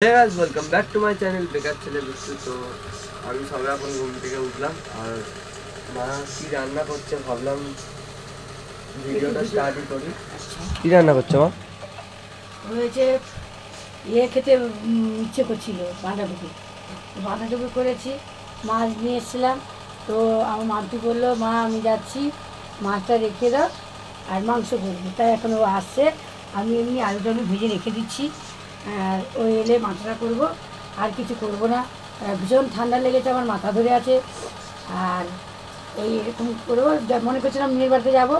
Hey guys, welcome back to my channel বেকার ছেলে বিট্টু। তো আমি সবে এখন ঘুম থেকে উঠলাম আর মা কি রান্না করছে ভাবলাম ভিডিওটা স্টার্টই করি। কি রান্না করছো মা? হয়েছে খেতে ইচ্ছে করছিল বাঁধাকপি করেছি, মাছ নিয়ে এসেছিলাম। তো আমার মাটি বললো, মা আমি যাচ্ছি, মাছটা রেখে দাও আর মাংস করবো। তাই এখন ও আসছে, আমি এমনি আলুটা ভেজে রেখে দিচ্ছি। আর ও এলে মাথাটা করবো, আর কিছু করবো না। ভীষণ ঠান্ডা লেগেছে, আমার মাথা ধরে আছে। আর এই এরকম করবো, মনে করছিলাম মেয়ের বাড়িতে যাবো,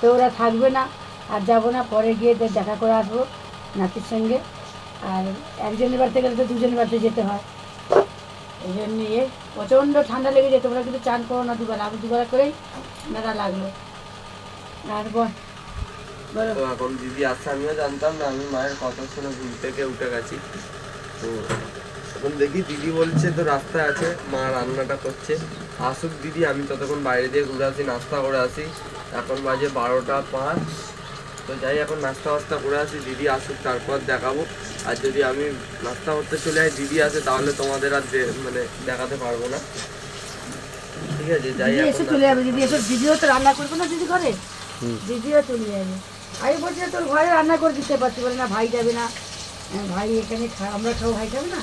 তো ওরা থাকবে না, আর যাবো না, পরে গিয়ে দেখা করে আসবো নাতির সঙ্গে। আর একজনের বাড়িতে গেলে তো দুজনের বাড়িতে যেতে হয়, এই জন্য প্রচণ্ড ঠান্ডা লেগে যেত। তোমরা কিন্তু চান করো না দুবেলা, আমি দুবেলা করেই ঠান্ডাটা লাগলো। আর তো এখন দিদি আসছে, আমিও জানতাম না, আমি মায়ের কথা শুনে ঘুম থেকে উঠে গেছি। তো এখন দেখি দিদি বলছে তো রাস্তায় আছে, মা রান্নাটা করছে, আসুক দিদি, আমি ততক্ষণ বাইরে দিয়ে ঘুরে আসি, নাস্তা করে আসি। এখন বাজে 12টা 5। তো যাই এখন নাস্তা করে আসি, দিদি আসুক তারপর দেখাবো। আর যদি আমি নাস্তা করতে চলে যাই, দিদি আসে, তাহলে তোমাদের আর মানে দেখাতে পারবো না। ঠিক আছে, যাই এসে চলে যাবে দিদি, এসে দিদিও তো রান্না করবে না দিদি ঘরে, দিদিও চলে যাবে। আমি বলছি তোর ঘরে রান্না করে দিতে পারছি, বলে না ভাই যাবে না, ভাই এখানে আমরা খাবো, ভাই খাবে না,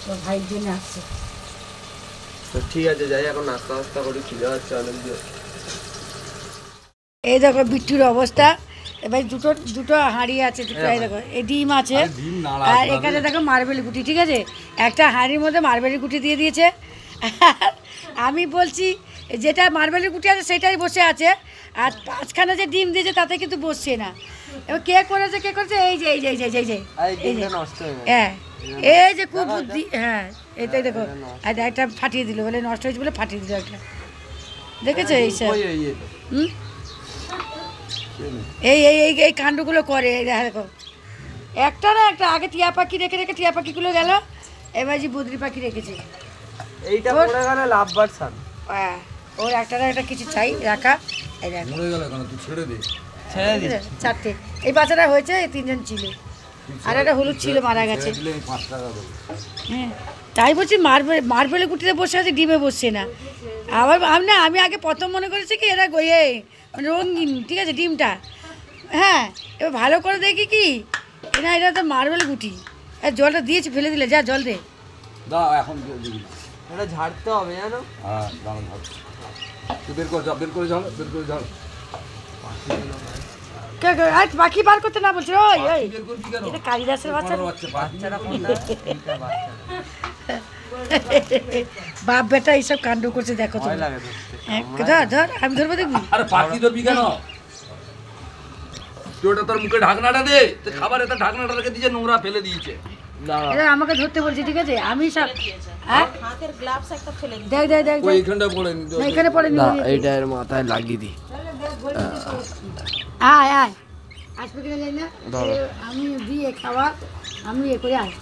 তো ভাইয়ের জন্য আসছে। তো ঠিক আছে, যাই এখন নাস্তা করি, খিদে হচ্ছে অনেক জোর। এই দেখো বিট্টুর অবস্থা, এবার দুটো হাঁড়ি আছে, দুটো এই দেখো এই ডিম আছে, আর এখানে দেখো মার্বেল গুটি। ঠিক আছে, একটা হাঁড়ির মধ্যে মার্বেলের গুটি দিয়ে দিয়েছে। আমি বলছি যেটা মার্বেলের গুটি আছে সেটাই বসে আছে, আর 5খানা যে ডিম দিয়েছে তাতে কিন্তু বসছে না। এবার কে করেছে এই যে এই যে এই যে এই যে হ্যাঁ, এই যে খুব বুদ্ধি। হ্যাঁ এটাই দেখো, একটা ফাটিয়ে দিল, বলে নষ্ট হয়েছে বলে ফাটিয়ে দিল একটা, দেখেছো এইসব। এই এই এই এই কাণ্ডগুলো করে, দেখো একটা না একটা, আগে টিয়া পাখি রেখে টিয়া পাখিগুলো গেল, এবার যে বদ্রি পাখি রেখেছে, এইটা পড়ে গেল লাভবার সান। হ্যাঁ, ওর একটা না একটা কিছু চাই রাখা। এই দেখো মরে গেল কেন, তুই ছেড়ে দে। 4টে এই বাচ্চাটা হয়েছে, 3জন ছিল, আর একটা হলুদ ছিল মারা গেছে। হ্যাঁ, তাই বলছি মার্বেলের গুটিতে বসে আছে, ডিমে বসছে না। আবার আমি আগে প্রথম মনে করেছি কি এরা মানে রঙিন, ঠিক আছে ডিমটা। হ্যাঁ, এবার ভালো করে দেখি কি না, এটা তো মার্বেল গুটি। জলটা দিয়েছি, ফেলে দিলে, যা জল দে, এখন এটা ঝাড়তে হবে জানো। হ্যাঁ বের করে ঝাড়। পাখি বার করতে না বলছে, ওই ওই এটা কালিদাসের বাচ্চা। বাপ বেটা এইসব কাণ্ড করছে, দেখো তো। ধর আমি ধরবো, দেখবি। আরে পাখি ধরবি কেন? তোটা তোর মুখে ঢাকনাটা দে, তো খাবার এটা ঢাকনাটা রেখে দিয়েছে, নোংরা ফেলে দিয়েছে। এটা আমাকে ধরতে বলছে, ঠিক আছে আমি সব হাতের গ্লাভস একটা ফেলে দিই। দেখ ওই এখানটা পড়ে নি, না এখানে পড়ে নি, এইটা এর মাথায় লাগিয়ে দি। আয় আসবে কিনা জানি না, আমি দিয়ে খাওয়া, আমি করে আয়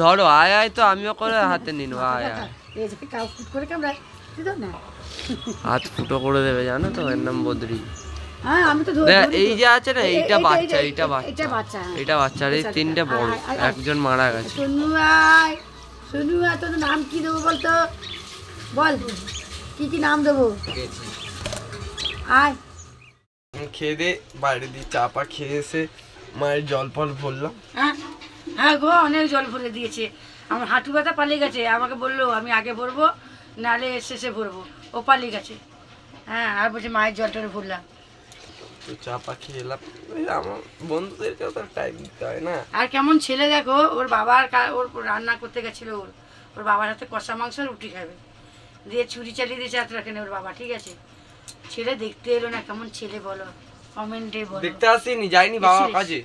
ধরো আয় তো আমিও করে হাতে নিন। আয় এই যে কাউ ফুট করে কামড়ায় দিত না, হাত ফুটো করে দেবে জানো তো, এর নাম বদ্রি। হ্যাঁ আমি তো এই যে আছে না, এইটা বাচ্চা, এটা বাচ্চা, এই 3টে বড়, একজন মারা গেছে। সোনু আয়, তোর নাম কি দেবো বলতো, বল কি নাম দেবো, আয়। খেয়ে দে বাইরে দিয়ে চাপা খেয়ে এসে মায়ের জল ফল ভরলাম। হ্যাঁ গো, অনেক জল ভরে দিয়েছে, আমার হাঁটু ব্যথা পালিয়ে গেছে। আমাকে বললো আমি আগে ভরবো, নালে শেষে ভরবো, ও পালিয়ে গেছে। হ্যাঁ, আর বলছে মায়ের জলটা ভরলাম, তো চাপা খেয়ে এলাম। আমার বন্ধুদেরকে তো টাইম দিতে হয় না। আর কেমন ছেলে দেখো, ওর ওর রান্না করতে গেছিল, ওর বাবার হাতে কষা মাংস রুটি খাবে, দিয়ে ছুরি চালিয়ে দিয়েছে এত রাখেন ওর বাবা। ঠিক আছে, ছেলে দেখতে এলো না, কেমন ছেলে বলো, কমেন্টে বলো। দেখতে আসিনি, যাইনি বাবা কাজে।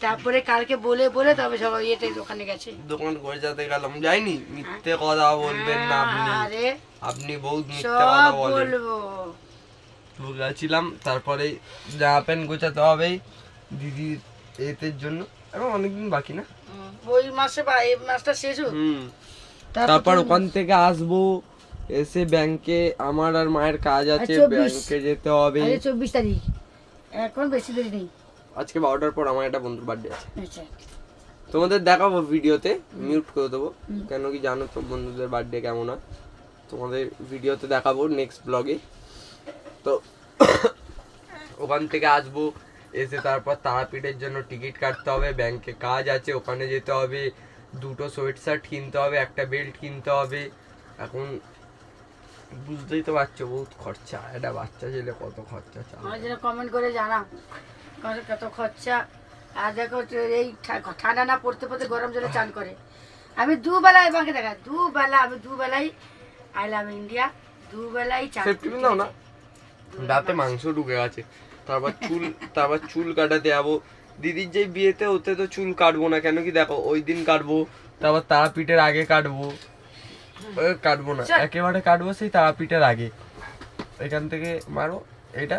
তারপরে কালকে বলে তবে সবাই দোকানে গেছে, দোকান করে যেতে গেলাম, যাইনি। মিথ্যে কথা বলবেন না আপনি, আপনি বহুত মিথ্যে কথা বলেন। গেছিলাম, তারপরে জামা প্যান্ট গোছাতে হবে দিদির এতের জন্য, এবং অনেকদিন বাকি না, ওই মাসে বা এই মাসটা শেষ হোক। তারপর ওখান থেকে আসবো, এসে ব্যাংকে আমার আর মায়ের কাজ আছে, ব্যাংকে যেতে হবে। 24 তারিখ, এখন বেশি দেরি নেই। আজকে 12টার পর আমার একটা বন্ধুর বার্থডে আছে, আচ্ছা তোমাদের দেখাবো ভিডিওতে, মিউট করে দেবো, কেন কি জানো তো বন্ধুদের বার্থডে কেমন হয়, তোমাদের ভিডিওতে দেখাবো নেক্সট ব্লগে। তো ওখান থেকে আসবো, এসে তারপর তারাপীঠের জন্য টিকিট কাটতে হবে, ব্যাংকে কাজ আছে ওখানে যেতে হবে, 2টো সোয়েট শার্ট কিনতে হবে, একটা বেল্ট কিনতে হবে। এখন বুঝতেই তো পারছো বহুত খরচা, একটা বাচ্চা ছেলে কত খরচা চালায়। আমার জন্য কমেন্ট করে জানাও কত খরচা। আর দেখো এই ঠান্ডা না পড়তে পড়তে গরম জলে চান করে। আমি দুবেলায় আমাকে দেখা আমি দুবেলাই আই লাভ ইন্ডিয়া, দুবেলাই চান সেফটি নাও না, দাঁতে মাংস ঢুকে গেছে। তারপর চুল কাটাতে যাবো দিদির যে বিয়েতে, ওতে তো চুল কাটবো না, কেন কি দেখো ওই দিন কাটবো, তারপর তারাপীঠের আগে কাটবো, কাটবো না একেবারে কাটবো সেই তারাপীঠের আগে। এখান থেকে মারো এটা,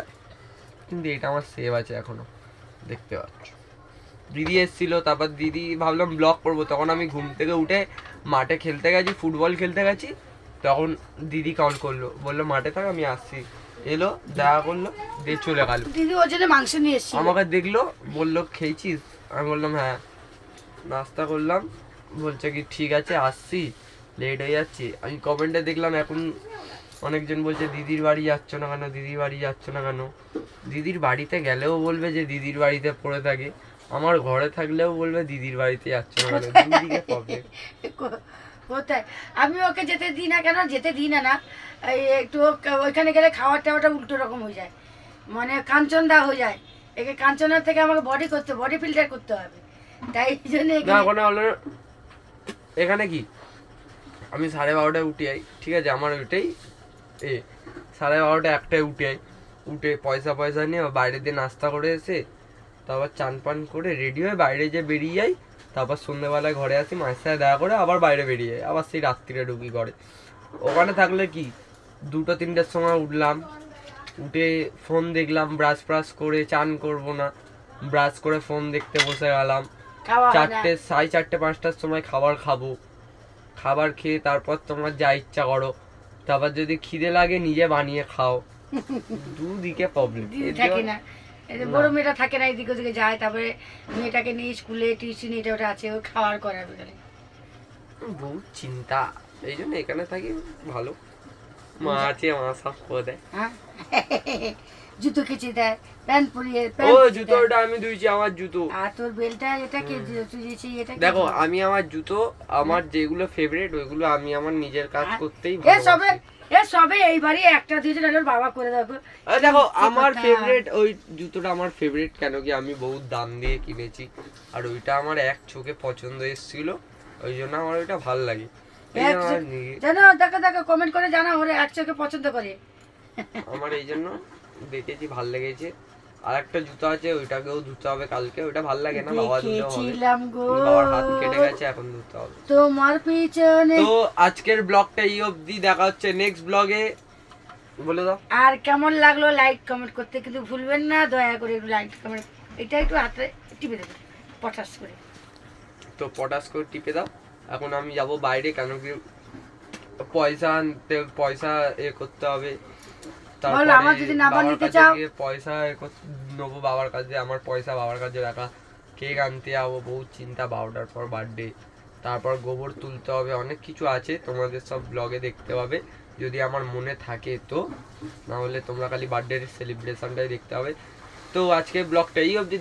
কিন্তু এটা আমার সেভ আছে এখনো, দেখতে পাচ্ছ। দিদি এসেছিল, তারপর দিদি ভাবলাম ব্লগ করবো, তখন আমি ঘুম থেকে উঠে মাঠে খেলতে গেছি, ফুটবল খেলতে গেছি, তখন দিদি কল করলো, বললো মাঠে থাক আমি আসছি, এলো দেখা করলো দিয়ে চলে গেল। দিদি ওর জন্য মাংস নিয়ে এসেছিল, আমাকে দেখলো বললো খেয়েছিস, আমি বললাম হ্যাঁ, নাস্তা করলাম, বলছে কি ঠিক আছে আসছি, লেট হয়ে যাচ্ছে। আমি কমেন্টে দেখলাম এখন অনেকজন বলছে দিদির বাড়ি যাচ্ছ না কেন, দিদির বাড়ি যাচ্ছ না কেন। দিদির বাড়িতে গেলেও বলবে যে দিদির বাড়িতে পড়ে থাকে, আমার ঘরে থাকলেও বলবে দিদির বাড়িতে যাচ্ছ না কেন, দুদিকে প্রবলেম। কোথায় আমি ওকে যেতে দিই না, কেন যেতে দিই না এই একটু ওইখানে গেলে খাওয়ার টাওয়াটা উল্টো রকম হয়ে যায়, মানে কাঞ্চনদা হয়ে যায়। একে কাঞ্চনার থেকে আমাকে বডি ফিল্টার করতে হবে, তাই জন্য এখানে কি আমি 12:30টায় উঠে যাই, ঠিক আছে, আমার ওইটাই 12:30 একটায় উঠে পয়সা নিয়ে বাইরে দিয়ে নাস্তা করে এসে তারপর চান পান করে রেডি হয়ে বাইরে যে বেরিয়ে যাই, তারপর সন্ধ্যেবেলায় ঘরে আসি, মায়ের সাথে দেখা করে আবার বাইরে বেরিয়ে যাই, আবার সেই রাত্রিরে ঢুকি ঘরে। ওখানে থাকলে কি 2-3টের সময় উঠলাম, উঠে ফোন দেখলাম, ব্রাশ করে, চান করবো না, ব্রাশ করে ফোন দেখতে বসে গেলাম, 4:30-5টার সময় খাবার খাবো, খাবার খেয়ে তারপর তোমার যা ইচ্ছা করো, তারপর যদি খিদে লাগে নিজে বানিয়ে খাও, দুদিকে প্রবলেম। বড় মেয়েটা থাকে না, এদিকে ওদিকে যায়, তারপরে মেয়েটাকে নিয়ে স্কুলে টিউশন এটা ওটা আছে, ও খাওয়ার করাবে, বহুত চিন্তা, এই জন্য এখানে থাকি ভালো, মা আছে, মা সব করে দেয়। জুতো কেচে দেয়, প্যান্ট পরিয়ে, ও জুতোটা আমি ধুইছি, আমার জুতো। আর তোর বেলটা এটা কে ধুইছে? এটা দেখো আমি আমার জুতো, আমার যেগুলো ফেভারিট ওইগুলো আমি আমার নিজের কাজ করতেই সবে এইবারই একটা ধুইছে, ওর বাবা করে দেবো। দেখো আমার ফেভারিট ওই জুতোটা, আমার ফেভারিট কেন কি আমি বহুত দাম দিয়ে কিনেছি, আর ওইটা আমার এক চোখে পছন্দ এসেছিল, ওই জন্য আমার ওইটা ভালো লাগে। জানো দেখো কমেন্ট করে জানাও ওরা এক চোখে পছন্দ করে, আমার এই জন্য দেখেছি ভাল লেগেছে। আর একটা জুতো আছে, ওইটাকেও ধুতে হবে কালকে, ওইটা ভাল লাগে না, বাবা ধুতে হবে, বাবার হাত কেটে গেছে, এখন ধুতে হবে তোমার পিছনে। তো আজকের ব্লগটা এই অবধি, দেখা হচ্ছে নেক্সট ব্লগে, বলে দাও। আর কেমন লাগলো লাইক কমেন্ট করতে কিন্তু ভুলবেন না, দয়া করে একটু লাইক কমেন্ট, এটা একটু হাতে টিপে দেবেন পটাশ করে, তো পটাশ করে টিপে দাও। এখন আমি যাব বাইরে, কেন কি পয়সা আনতে, পয়সা করতে হবে, পয়সা নেবো বাবার কাছে, আমার পয়সা বাবার কাছে রাখা, কেক আনতে যাবো, বহুত চিন্তা, 12টার পর বার্থডে, তারপর গোবর তুলতে হবে, অনেক কিছু আছে, তোমাদের সব ব্লগে দেখতে পাবে যদি আমার মনে থাকে, তো না হলে তোমরা খালি বার্থডে সেলিব্রেশনটাই দেখতে হবে। তো আজকে ব্লগটা এই অবধি।